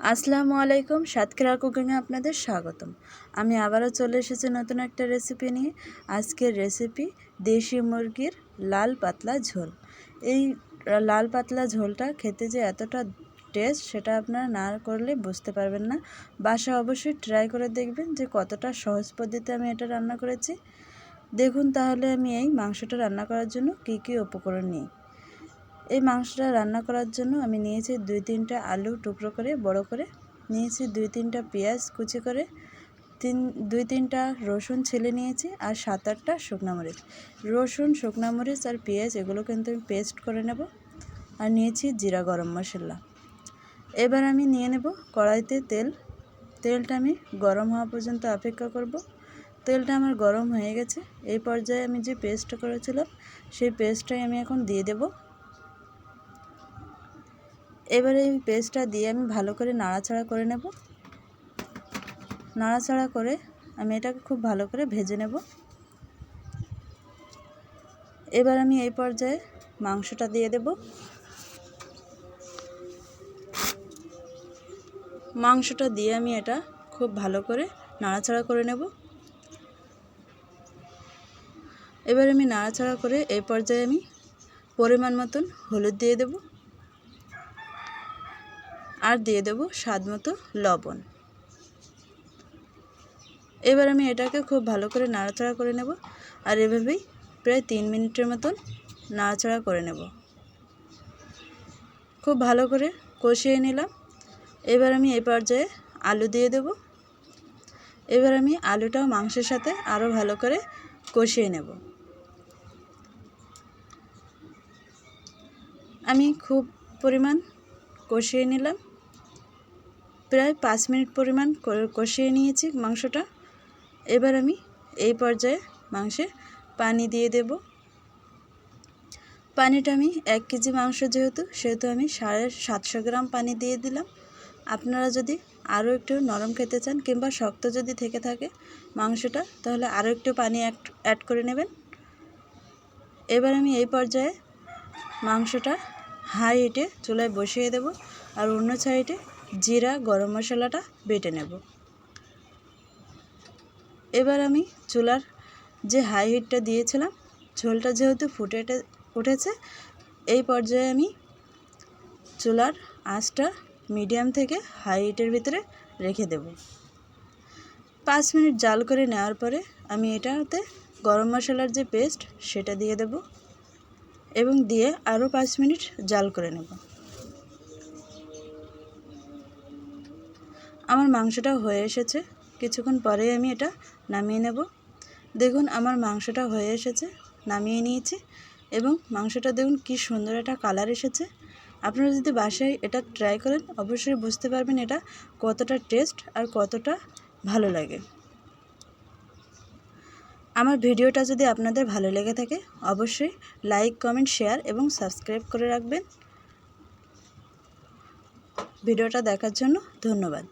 আসসালামু আলাইকুম, সাতক্ষীরা কুকিংয়ে আপনাদের স্বাগতম। আমি আবারও চলে এসেছি নতুন একটা রেসিপি নিয়ে। আজকের রেসিপি দেশি মুরগির লাল পাতলা ঝোল। এই লাল পাতলা ঝোলটা খেতে যে এতটা টেস্ট সেটা আপনারা না করলে বুঝতে পারবেন না। বাসায় অবশ্যই ট্রাই করে দেখবেন যে কতটা সহজ পদ্ধতিতে আমি এটা রান্না করেছি। দেখুন তাহলে আমি এই মাংসটা রান্না করার জন্য কী কী উপকরণ নিই। এই মাংসটা রান্না করার জন্য আমি নিয়েছি 2-3টা আলু টুকরো করে বড় করে, নিয়েছি 2-3টা পেঁয়াজ কুচি করে, 2-3টা রসুন ছিলে নিয়েছি, আর 7-8টা শুকনো মরিচ। রসুন, শুকনো মরিচ আর পেঁয়াজ এগুলো কিন্তু আমি পেস্ট করে নেব। আর নিয়েছি জিরা, গরম মশলা। এবার আমি নিয়ে নেব কড়াইতে তেলটা আমি গরম হওয়া পর্যন্ত অপেক্ষা করব। তেলটা আমার গরম হয়ে গেছে। এই পর্যায়ে আমি যে পেস্ট করেছিলাম সেই পেস্টটাই আমি এখন দিয়ে দেব। এবারে এই পেস্টটা দিয়ে আমি ভালো করে নাড়াচাড়া করে নেব। নাড়াচাড়া করে আমি এটাকে খুব ভালো করে ভেজে নেব। এবার আমি এই পর্যায়ে মাংসটা দিয়ে দেব। মাংসটা দিয়ে আমি এটা খুব ভালো করে নাড়াচাড়া করে নেব। এবার আমি নাড়াচাড়া করে এই পর্যায়ে আমি পরিমাণ মতন হলুদ দিয়ে দেব, আর দিয়ে দেব স্বাদ মতো লবণ। এবার আমি এটাকে খুব ভালো করে নাড়াচাড়া করে নেব, আর এভাবেই প্রায় 3 মিনিটের মতন নাড়াচাড়া করে নেব। খুব ভালো করে কষিয়ে নিলাম। এবার আমি এই পর্যায়ে আলু দিয়ে দেব। এবার আমি আলুটাও মাংসের সাথে আরও ভালো করে কষিয়ে নেব। আমি খুব পরিমাণ কষিয়ে নিলাম, প্রায় 5 মিনিট পরিমাণ কষিয়ে নিয়েছি মাংসটা। এবার আমি এই পর্যায়ে মাংসে পানি দিয়ে দেব। পানিটা আমি 1 কেজি মাংস সেহেতু আমি 750 গ্রাম পানি দিয়ে দিলাম। আপনারা যদি আরও একটু নরম খেতে চান কিংবা শক্ত যদি থেকে থাকে মাংসটা, তাহলে আরও একটু পানি অ্যাড করে নেবেন। এবার আমি এই পর্যায়ে মাংসটা হাই হিটে চুলায় বসিয়ে দেব, আর অন্য সাইডে জিরা, গরম মশলাটা বেটে নেব। এবার আমি চুলার যে হাই হিটটা দিয়েছিলাম, ঝোলটা যেহেতু ফুটে উঠেছে, এই পর্যায়ে আমি চুলার আঁচটা মিডিয়াম থেকে হাই হিটের ভিতরে রেখে দেব। 5 মিনিট জাল করে নেওয়ার পরে আমি এটাতে গরম মশলার যে পেস্ট সেটা দিয়ে দেব, এবং দিয়ে আরও 5 মিনিট জাল করে নেব। আমার মাংসটা হয়ে এসেছে, কিছুক্ষণ পরে আমি এটা নামিয়ে নেব। দেখুন আমার মাংসটা হয়ে এসেছে, নামিয়ে নিয়েছি, এবং মাংসটা দেখুন কি সুন্দর একটা কালার এসেছে। আপনারা যদি বাসায় এটা ট্রাই করেন অবশ্যই বুঝতে পারবেন এটা কতটা টেস্ট আর কতটা ভালো লাগে। আমার ভিডিওটা যদি আপনাদের ভালো লেগে থাকে অবশ্যই লাইক, কমেন্ট, শেয়ার এবং সাবস্ক্রাইব করে রাখবেন। ভিডিওটা দেখার জন্য ধন্যবাদ।